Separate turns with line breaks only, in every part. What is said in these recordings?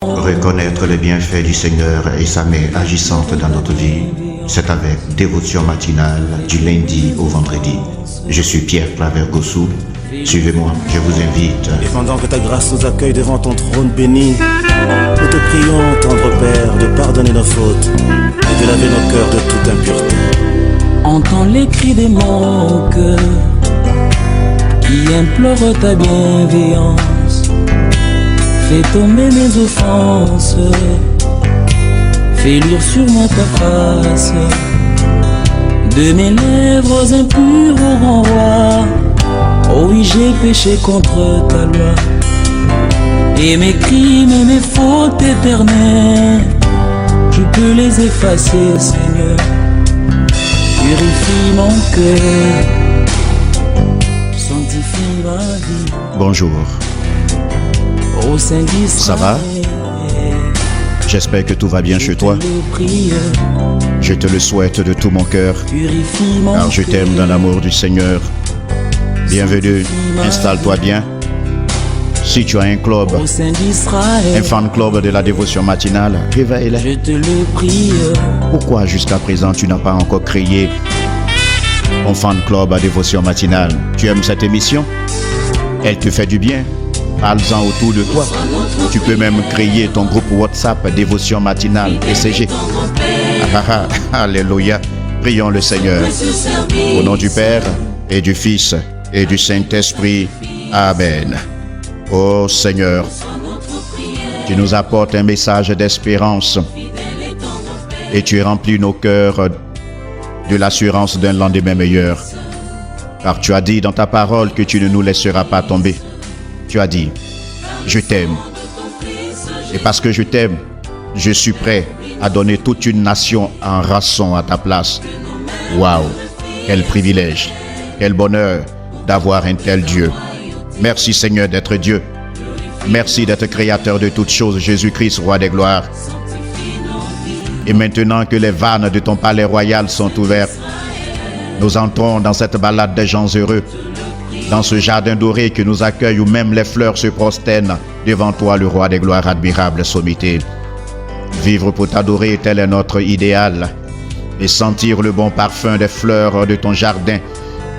Reconnaître les bienfaits du Seigneur et sa main agissante dans notre vie, c'est avec dévotion matinale du lundi au vendredi. Je suis Pierre Claver Gossou. Suivez-moi, je vous invite.
Et pendant que ta grâce nous accueille devant ton trône béni, nous te prions, tendre Père, de pardonner nos fautes et de laver nos cœurs de toute impureté.
Entends les cris de mon cœur qui implore ta bienveillance. Fais tomber mes offenses, fais lire sur moi ta face. De mes lèvres impures au renvoi, oh oui, j'ai péché contre ta loi. Et mes crimes et mes fautes éternelles, je peux les effacer, Seigneur. Purifie mon cœur, sanctifie ma vie.
Bonjour.
Ô Saint d'Israël,
Ça va? J'espère que tout va bien chez toi. Je te le souhaite de tout mon cœur, car je t'aime dans l'amour du Seigneur. Bienvenue, installe-toi bien. Si tu as un club, un fan club de la dévotion matinale, réveille-les.
Je te le prie.
Pourquoi jusqu'à présent tu n'as pas encore créé un fan club à dévotion matinale? Tu aimes cette émission? Elle te fait du bien? Parle-en autour de toi. Tu peux même créer ton groupe WhatsApp dévotion matinale ECG. Alléluia. Prions le Seigneur. Au nom du Père et du Fils et du Saint-Esprit. Amen. Ô Seigneur, tu nous apportes un message d'espérance et tu remplis nos cœurs de l'assurance d'un lendemain meilleur. Car tu as dit dans ta parole que tu ne nous laisseras pas tomber. Tu as dit, je t'aime. Et parce que je t'aime, je suis prêt à donner toute une nation en rançon à ta place. Waouh, quel privilège, quel bonheur d'avoir un tel Dieu. Merci Seigneur d'être Dieu. Merci d'être créateur de toutes choses, Jésus-Christ, roi des gloires. Et maintenant que les vannes de ton palais royal sont ouvertes, nous entrons dans cette balade des gens heureux, dans ce jardin doré que nous accueille où même les fleurs se prosternent devant toi, le roi des gloires, admirable sommité. Vivre pour t'adorer, tel est notre idéal, et sentir le bon parfum des fleurs de ton jardin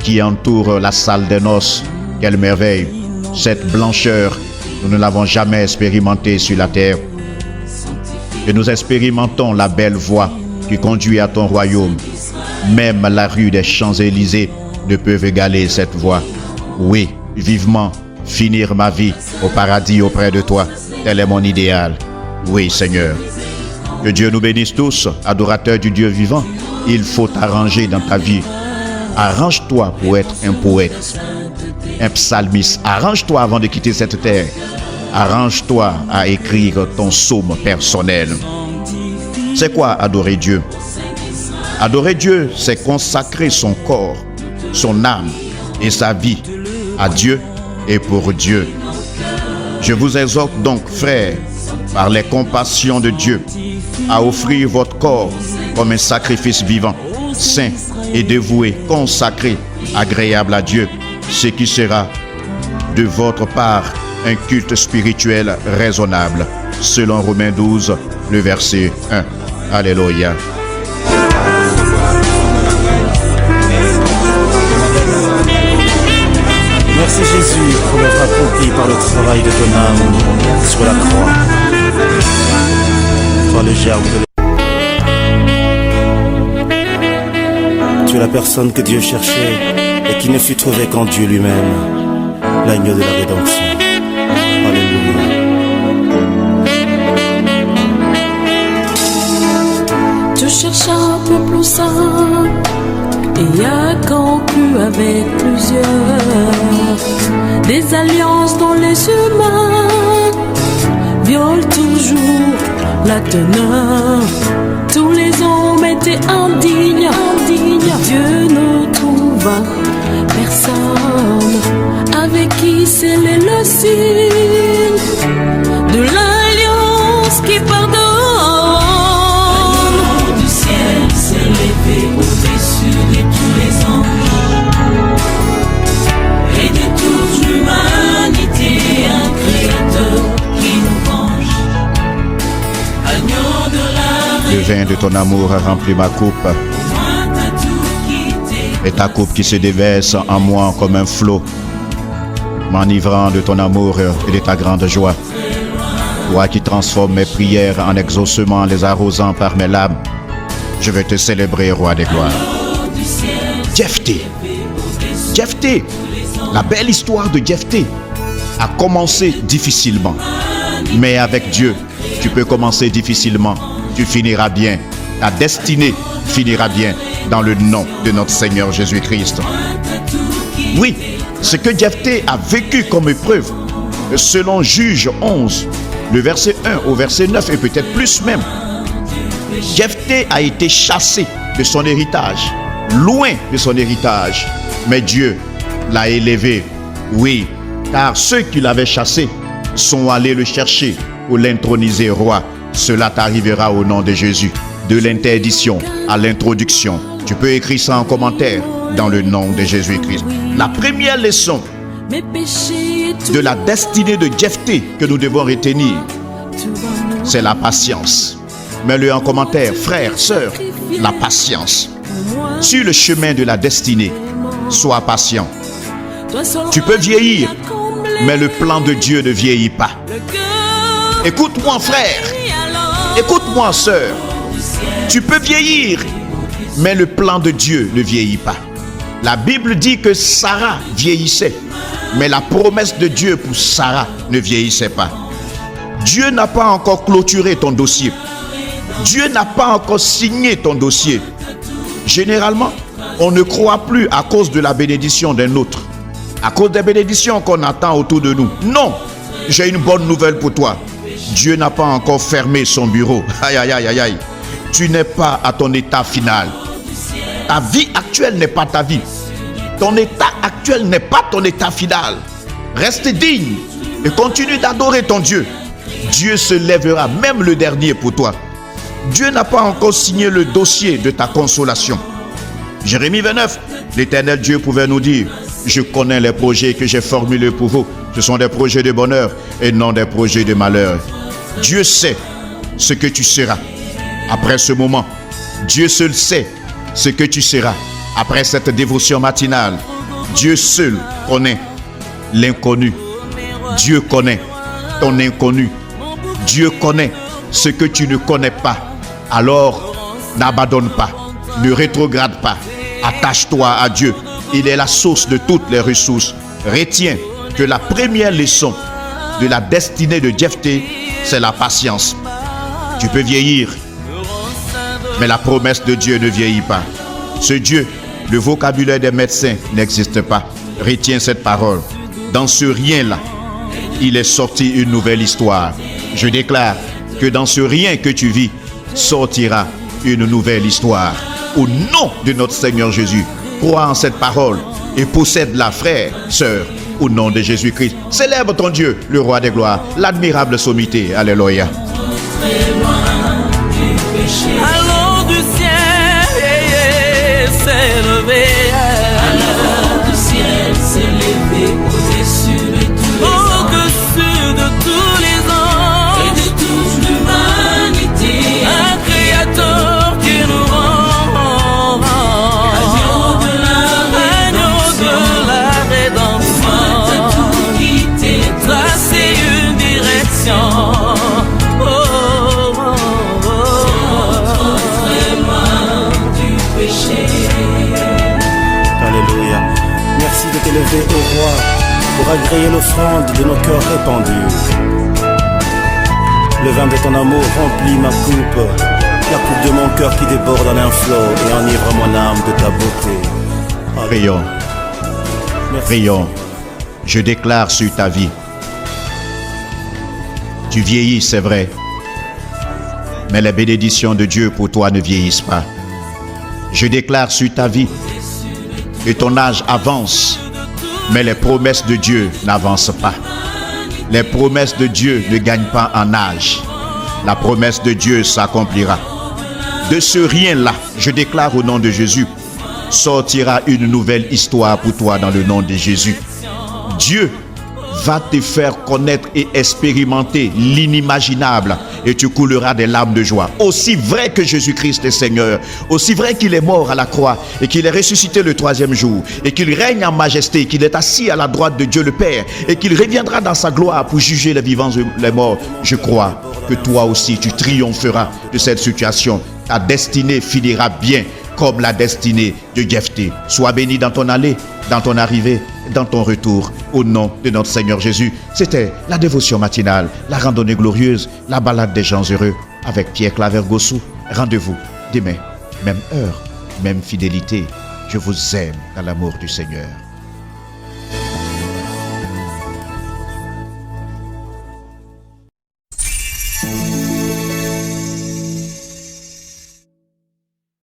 qui entoure la salle des noces. Quelle merveille! Cette blancheur, nous ne l'avons jamais expérimentée sur la terre. Et nous expérimentons la belle voie qui conduit à ton royaume. Même la rue des Champs-Élysées ne peut égaler cette voie. Oui, vivement, finir ma vie au paradis auprès de toi. Tel est mon idéal. Oui, Seigneur. Que Dieu nous bénisse tous, adorateurs du Dieu vivant. Il faut t'arranger dans ta vie. Arrange-toi pour être un poète, un psalmiste. Arrange-toi avant de quitter cette terre. Arrange-toi à écrire ton psaume personnel. C'est quoi adorer Dieu? Adorer Dieu, c'est consacrer son corps, son âme et sa vie à Dieu et pour Dieu. Je vous exhorte donc, frères, par les compassions de Dieu, à offrir votre corps comme un sacrifice vivant, saint et dévoué, consacré, agréable à Dieu, ce qui sera de votre part un culte spirituel raisonnable, selon Romains 12, le verset 1. Alléluia.
Merci Jésus pour l'œuvre accomplie par le travail de ton âme sur la croix. Toi le germe de... Tu es la personne que Dieu cherchait et qui ne fut trouvée qu'en Dieu lui-même, l'agneau de la rédemption. Alléluia.
Je cherche un peuple saint et a conclu avec plusieurs des alliances dont les humains violent toujours la teneur. Tous les hommes étaient indignes. Dieu nous trouva, personne ensemble, avec qui sceller le signe de l'alliance qui pardonne.
L'agneau du ciel s'est levé au-dessus de tous les anges et de toute l'humanité, un créateur qui nous venge. Agneau de la
Le vin de ton amour a rempli ma coupe, et ta coupe qui se déverse en moi comme un flot, m'enivrant de ton amour et de ta grande joie. Toi qui transformes mes prières en exaucements, les arrosant par mes larmes, je vais te célébrer, roi des gloires. Jephthé, Jephthé, la belle histoire de Jephthé a commencé difficilement, mais avec Dieu, tu peux commencer difficilement, tu finiras bien. Ta destinée finira bien dans le nom de notre Seigneur Jésus-Christ. Oui, ce que Jephthé a vécu comme épreuve, selon Juge 11, le verset 1 au verset 9 et peut-être plus même, Jephthé a été chassé de son héritage, loin de son héritage, mais Dieu l'a élevé. Oui, car ceux qui l'avaient chassé sont allés le chercher pour l'introniser roi. Cela t'arrivera au nom de Jésus. De l'interdiction à l'introduction. Tu peux écrire ça en commentaire dans le nom de Jésus-Christ. La première leçon de la destinée de Jephthé que nous devons retenir, c'est la patience. Mets-le en commentaire, frère, sœur, la patience. Sur le chemin de la destinée, sois patient. Tu peux vieillir, mais le plan de Dieu ne vieillit pas. Écoute-moi, frère. Écoute-moi, sœur. Tu peux vieillir, mais le plan de Dieu ne vieillit pas. La Bible dit que Sarah vieillissait, mais la promesse de Dieu pour Sarah ne vieillissait pas. Dieu n'a pas encore clôturé ton dossier. Dieu n'a pas encore signé ton dossier. Généralement, on ne croit plus à cause de la bénédiction d'un autre, à cause des bénédictions qu'on attend autour de nous. Non, j'ai une bonne nouvelle pour toi. Dieu n'a pas encore fermé son bureau. Aïe, aïe, aïe, aïe, aïe. Tu n'es pas à ton état final. Ta vie actuelle n'est pas ta vie. Ton état actuel n'est pas ton état final. Reste digne et continue d'adorer ton Dieu. Dieu se lèvera, même le dernier pour toi. Dieu n'a pas encore signé le dossier de ta consolation. Jérémie 29, l'Éternel Dieu pouvait nous dire: je connais les projets que j'ai formulés pour vous. Ce sont des projets de bonheur et non des projets de malheur. Dieu sait ce que tu seras après ce moment. Dieu seul sait ce que tu seras après cette dévotion matinale. Dieu seul connaît l'inconnu. Dieu connaît ton inconnu. Dieu connaît ce que tu ne connais pas. Alors, n'abandonne pas, ne rétrograde pas. Attache-toi à Dieu. Il est la source de toutes les ressources. Retiens que la première leçon de la destinée de Jephthé, c'est la patience. Tu peux vieillir, mais la promesse de Dieu ne vieillit pas. Ce Dieu, le vocabulaire des médecins n'existe pas. Retiens cette parole. Dans ce rien-là, il est sorti une nouvelle histoire. Je déclare que dans ce rien que tu vis, sortira une nouvelle histoire. Au nom de notre Seigneur Jésus, crois en cette parole et possède-la, frère, sœur, au nom de Jésus-Christ. Célèbre ton Dieu, le roi des gloires, l'admirable sommité. Alléluia.
Allons du ciel s'est levé. Allons du ciel s'est levé au-dessus de tous les anges et de toute l'humanité. Un créateur qui nous rend agneau de la rédemption. Tout quitter, tracer une direction.
Alléluia. Merci de t'élever au roi pour agréer l'offrande de nos cœurs répandus. Le vin de ton amour remplit ma coupe, la coupe de mon cœur qui déborde en un flot et enivre mon âme de ta beauté.
Prions. Prions. Je déclare sur ta vie. Tu vieillis, c'est vrai, mais les bénédictions de Dieu pour toi ne vieillissent pas. Je déclare sur ta vie que ton âge avance, Mais les promesses de Dieu n'avancent pas. Les promesses de Dieu ne gagnent pas en âge. La promesse de Dieu s'accomplira. De ce rien-là, je déclare au nom de Jésus, sortira une nouvelle histoire pour toi dans le nom de Jésus. Dieu va te faire connaître et expérimenter l'inimaginable et tu couleras des larmes de joie. Aussi vrai que Jésus-Christ est Seigneur, aussi vrai qu'il est mort à la croix et qu'il est ressuscité le troisième jour et qu'il règne en majesté, qu'il est assis à la droite de Dieu le Père et qu'il reviendra dans sa gloire pour juger les vivants et les morts, je crois que toi aussi tu triompheras de cette situation. Ta destinée finira bien comme la destinée de Jephthé. Sois béni dans ton allée, dans ton arrivée, dans ton retour, au nom de notre Seigneur Jésus. C'était la dévotion matinale, la randonnée glorieuse, la balade des gens heureux avec Pierre Claver Gossou. Rendez-vous demain, même heure, même fidélité. Je vous aime dans l'amour du Seigneur.